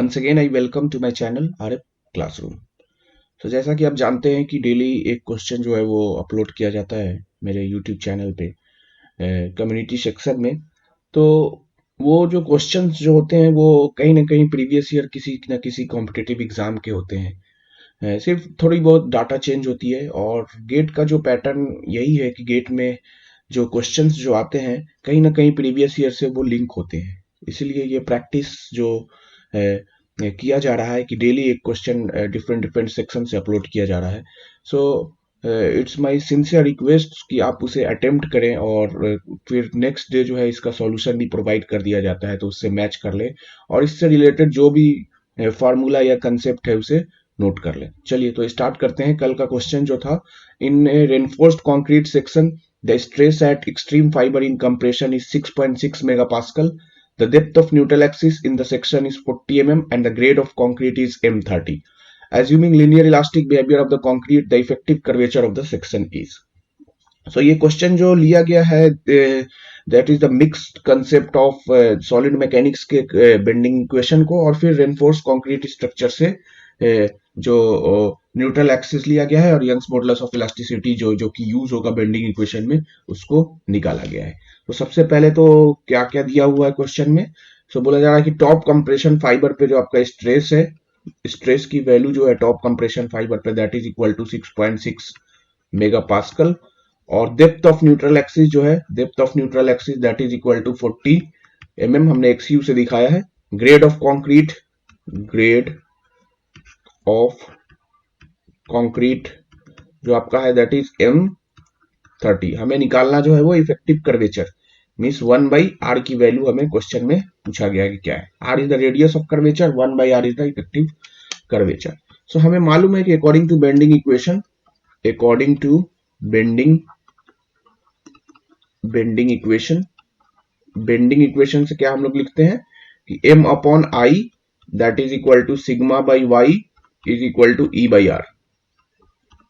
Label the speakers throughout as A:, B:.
A: Once again, I welcome to my channel RF Classroom. तो जैसा कि आप जानते हैं कि डेली एक क्वेश्चन जो है वो अपलोड किया जाता है मेरे यूट्यूब चैनल पे कम्युनिटी सेक्शन में। तो वो जो क्वेश्चंस जो होते हैं वो कहीं ना कहीं प्रीवियस ईयर किसी न किसी कॉम्पिटिटिव एग्जाम के होते हैं। सिर्फ थोड़ी बहुत डाटा चेंज होती है और गेट का जो पैटर्न यही है कि गेट में जो क्वेश्चंस जो आते हैं कहीं ना कहीं प्रीवियस ईयर से वो लिंक होते हैं। इसलिए ये प्रैक्टिस जो किया जा रहा है कि डेली एक क्वेश्चन डिफरेंट डिफरेंट सेक्शन से अपलोड किया जा रहा है। So it's my sincere request कि आप उसे अटेम्प्ट करें और फिर नेक्स्ट डे जो है इसका सॉल्यूशन भी प्रोवाइड कर दिया जाता है, तो उससे मैच कर लें और इससे रिलेटेड जो भी फार्मूला या कंसेप्ट है उसे नोट कर लें। चलिए तो स्टार्ट करते हैं। कल का क्वेश्चन जो था, in reinforced concrete section the stress at extreme fibre in compression is 6.6 megapascal. The depth of neutral axis in the section is 40 mm and the grade of concrete is M30. Assuming linear elastic behavior of the concrete, the effective curvature of the section is. So ये question जो लिया गया है that is the mixed concept of solid mechanics के bending equation को और फिर reinforce concrete structure से जो न्यूट्रल एक्सिस लिया गया है और यंग्स मॉडुलस ऑफ इलास्टिसिटी जो कि यूज होगा बेंडिंग इक्वेशन में, उसको निकाला गया है। तो सबसे पहले तो क्या क्या दिया हुआ है क्वेश्चन में। सो बोला जा रहा है कि टॉप कंप्रेशन फाइबर पे जो आपका स्ट्रेस है, स्ट्रेस की वैल्यू जो है टॉप कंप्रेशन फाइबर पे that is equal to 6.6 mega pascal और डेप्थ ऑफ न्यूट्रल एक्सिस जो है, depth of neutral axis that is equal to 40 mm, हमने XU से दिखाया है। Grade of concrete, grade of concrete जो आपका है दैट इज M30। हमें निकालना जो है वो इफेक्टिव कर्वेचर मीन्स 1/r की वैल्यू हमें क्वेश्चन में पूछा गया है कि क्या है। r is the radius of curvature, 1/r is the effective curvature. So हमें मालूम है कि according to bending equation, according to bending equation से क्या हम लोग लिखते हैं कि m upon i that is equal to sigma by y is equal to E/r।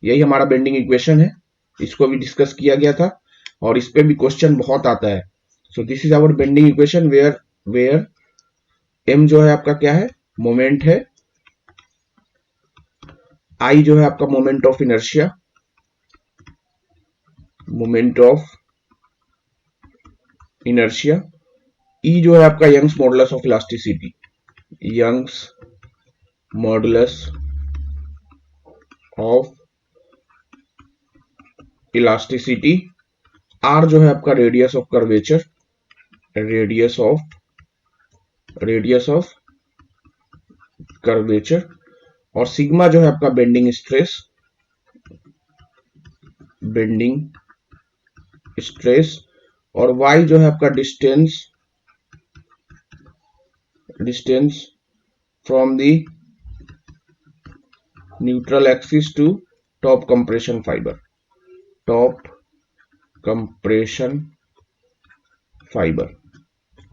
A: यही हमारा बेंडिंग इक्वेशन है, इसको भी डिस्कस किया गया था और इस पे भी क्वेश्चन बहुत आता है। So this is our bending equation where m जो है आपका क्या है, मोमेंट है, i जो है आपका मोमेंट ऑफ इनर्शिया, e जो है आपका Young's modulus of elasticity, Young's modulus of elasticity, r जो है आपका radius of curvature, radius of curvature और सिग्मा जो है आपका बेंडिंग स्ट्रेस और y जो है आपका distance from the neutral axis to top compression fibre.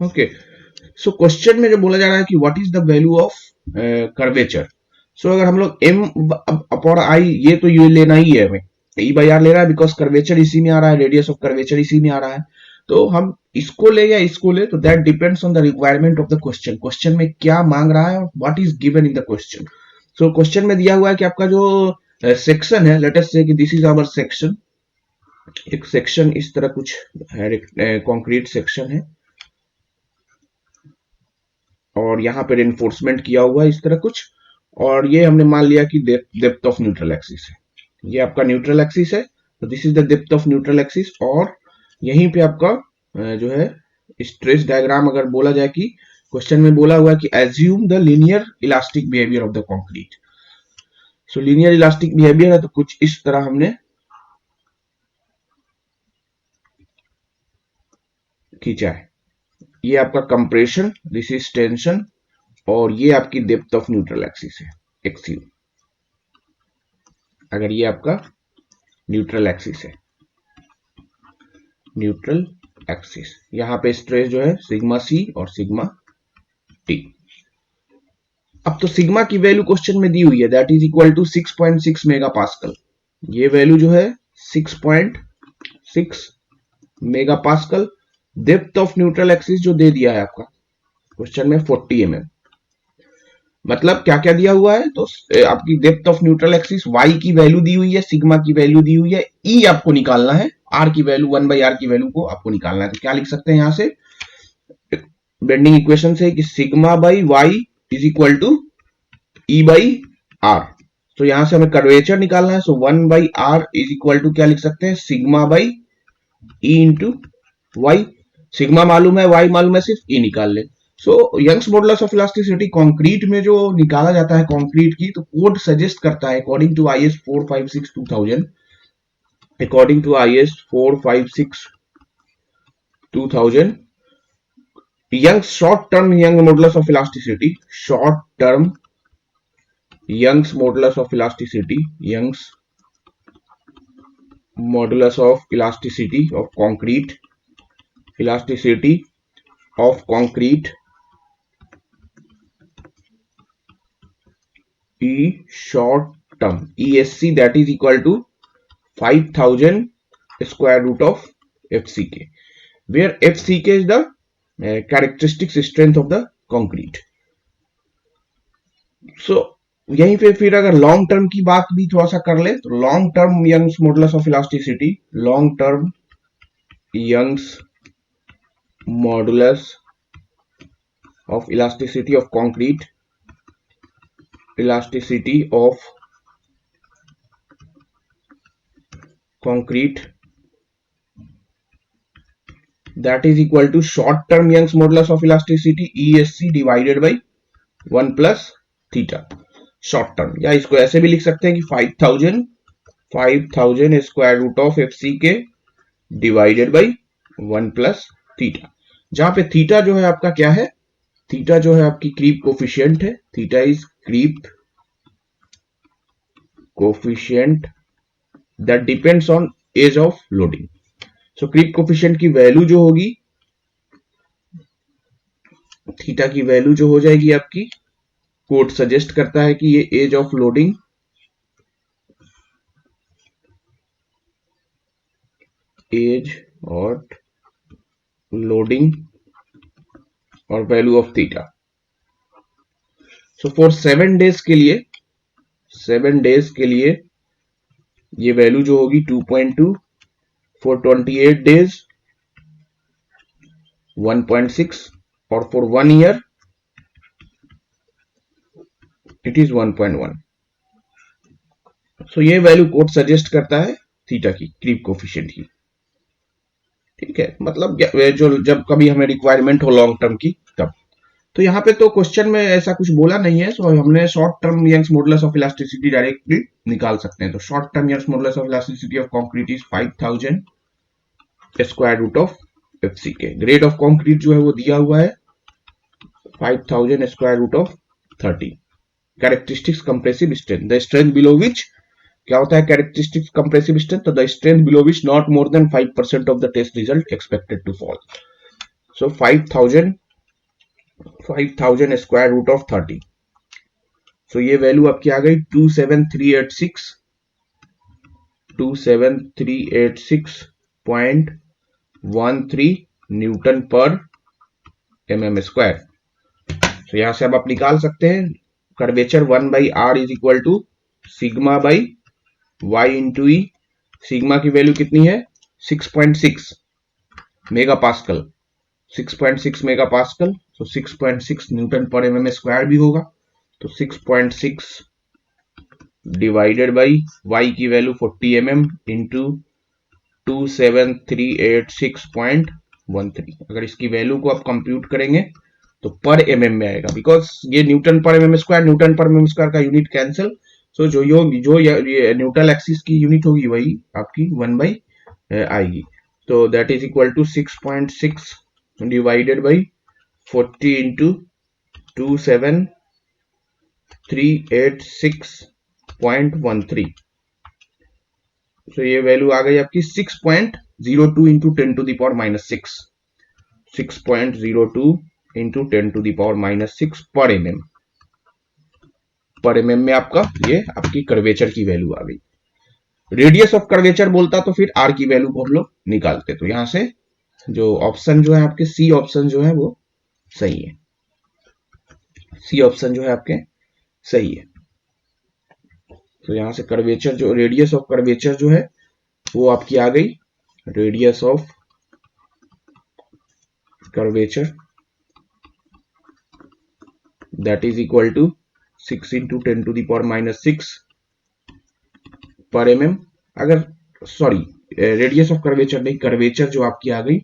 A: Okay, so question में जो बोला जा रहा है कि what is the value of curvature. So अगर हम लोग m अपॉन i, ये तो ये लेना ही है, हमें E/r ले रहा है बिकॉज कर्वेचर इसी में आ रहा है, रेडियस ऑफ कर्वेचर इसी में आ रहा है। तो हम इसको ले या इसको ले, तो that depends on the requirement of the question में क्या मांग रहा है और what is given in the question. So question में दिया हुआ है कि आपका जो सेक्शन है, लेट अस से कि दिस इज आवर सेक्शन, एक सेक्शन इस तरह कुछ है, कंक्रीट सेक्शन है और यहाँ पे रेनफोर्समेंट किया हुआ है इस तरह कुछ, और ये हमने मान लिया कि डेप्थ ऑफ न्यूट्रल एक्सिस है, ये आपका न्यूट्रल एक्सिस है, तो this is the depth of neutral axis. और यहीं पे आपका जो है स्ट्रेस डायग्राम, अगर बोला जाए कि क्वेश्चन में बोला हुआ है कि assume the linear elastic behaviour of the concrete. So linear elastic behaviour है तो कुछ इस तरह हमने खींचा है। ये आपका कंप्रेशन, दिस इज टेंशन और ये आपकी डेप्थ ऑफ न्यूट्रल एक्सिस है XU। अगर ये आपका न्यूट्रल एक्सिस है, न्यूट्रल एक्सिस, यहां पे स्ट्रेस जो है सिग्मा C और सिग्मा T। अब तो सिग्मा की वैल्यू क्वेश्चन में दी हुई है that is equal to 6.6 mega pascal. ये वैल्यू जो है 6.6 mega pascal. Depth of neutral axis जो दे दिया है आपका क्वेश्चन में 40 mm। मतलब क्या क्या दिया हुआ है, तो आपकी depth of neutral axis, Y की वैल्यू दी हुई है, सिग्मा की वैल्यू दी हुई है, ई आपको निकालना है, आर की वैल्यू 1/r की वैल्यू को आपको निकालना है। तो क्या लिख सकते हैं यहां से बेंडिंग इक्वेशन से कि sigma by Y is equal to E by R. तो यहां से हमें कर्वेचर निकालना है, सो 1/r इज इक्वल टू क्या लिख सकते हैं, sigma by E into Y. Sigma मालूम है, वाई मालूम है, सिर्फ ई निकाल ले। So Young's modulus of elasticity concrete में जो निकाला जाता है कंक्रीट की, तो कोड सजेस्ट करता है according to IS 456 2000, according to IS 456 2000, Young's short term Young modulus of elasticity, short term Young's modulus of elasticity, Young's modulus of elasticity of concrete, elasticity of concrete E short term ESC, that is equal to 5000 square root of FCK, where FCK is the characteristic strength of the concrete. So यहीं पे फिर अगर long term की बात भी थोड़ा सा कर ले, तो long term Young's modulus of elasticity, long term Young's modulus of elasticity of concrete, elasticity of concrete, that is equal to short term Young's modulus of elasticity ESC divided by 1 plus theta, short term. या इसको ऐसे भी लिख सकते हैं कि 5000 square root of FCK divided by 1 plus theta, जहां पे थीटा जो है आपका क्या है, थीटा जो है आपकी क्रीप कोफिशिएंट है, theta is creep coefficient that depends on age of loading. So creep coefficient की वैल्यू जो होगी, थीटा की वैल्यू जो हो जाएगी आपकी, कोड सजेस्ट करता है कि ये एज ऑफ लोडिंग, एज और लोडिंग और value of theta. So for 7 days के लिए, 7 डेज के लिए ये वैल्यू जो होगी 2.2, फॉर 28 डेज 1.6, और फॉर 1 ईयर इट इज 1.1। सो ये वैल्यू कोड सजेस्ट करता है थीटा की, क्रीप कोफिशिएंट की। ठीक है, मतलब जो जब कभी हमें रिक्वायरमेंट हो लॉन्ग टर्म की तब। तो यहाँ पे तो क्वेश्चन में ऐसा कुछ बोला नहीं है, सो हमने short term Young's modulus of elasticity directly निकाल सकते हैं। तो short term Young's modulus of elasticity of concrete is 5000 square root of FCK। Grade of concrete जो है वो दिया हुआ है 5000 square root of 30। Characteristics compressive strength, the strength below which, क्या होता है कैरेक्टरिस्टिक्स कंप्रेसिव स्ट्रेंथ, तो the strength below which not more than 5% of the test result expected to fall. So 5000 square root of 30, so ये value आपकी आ गई 27386.13 Newton पर mm square. तो यहां से अब आप निकाल सकते हैं curvature 1/r is equal to sigma by Y into E. सिग्मा की वैल्यू कितनी है 6.6 मेगा पास्कल, 6.6 मेगा पास्कल, तो 6.6 न्यूटन पर mm स्क्वायर भी होगा। तो 6.6 डिवाइडेड बाई वाई की वैल्यू 40 mm इंटू 27386.13। अगर इसकी वैल्यू को आप कंप्यूट करेंगे तो पर mm में आएगा, बिकॉज ये न्यूटन पर mm स्क्वायर, न्यूटन पर mm स्क्वायर का यूनिट कैंसिल। सो जो न्यूट्रल एक्सिस की यूनिट होगी वही आपकी 1 आएगी। तो that is equal to 6.6 divided by 40 into 27386.13। तो ये वैल्यू आ गई आपकी 6.02 इंटू 10⁻⁻6, 6.02 इंटू 10⁻⁻6 पर mm। पर mm में आपका ये आपकी कर्वेचर की वैल्यू आ गई। रेडियस ऑफ कर्वेचर बोलता तो फिर r की वैल्यू को हम लोग निकालते। तो यहां से जो ऑप्शन जो है आपके सी ऑप्शन जो है वो सही है, सी ऑप्शन जो है आपके सही है। तो यहां से कर्वेचर जो रेडियस ऑफ कर्वेचर जो है वो आपकी आ गई, radius of curvature that is equal to 6 into 10⁻⁻6 per M M. अगर सॉरी, रेडियस ऑफ कर्वेचर नहीं, कर्वेचर जो आपकी आ गई,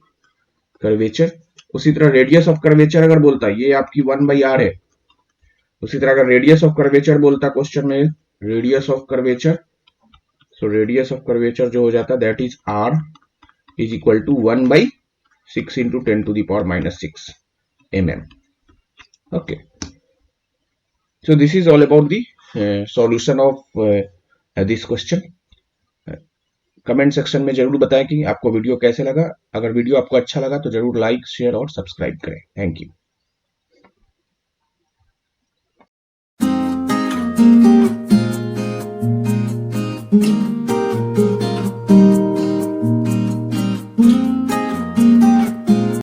A: कर्वेचर। उसी तरह रेडियस ऑफ कर्वेचर अगर बोलता है, ये आपकी 1/r है। उसी तरह अगर रेडियस ऑफ कर्वेचर बोलता क्वेश्चन में, radius of curvature, so radius of curvature जो हो जाता है that is r is equal to 1/6 into 10⁻⁻6 mm. Okay, so this is all about the solution of this question. Comment section में जरूर बताएं कि आपको वीडियो कैसे लगा। अगर वीडियो आपको अच्छा लगा तो जरूर लाइक, शेयर और सब्सक्राइब करें। Thank you.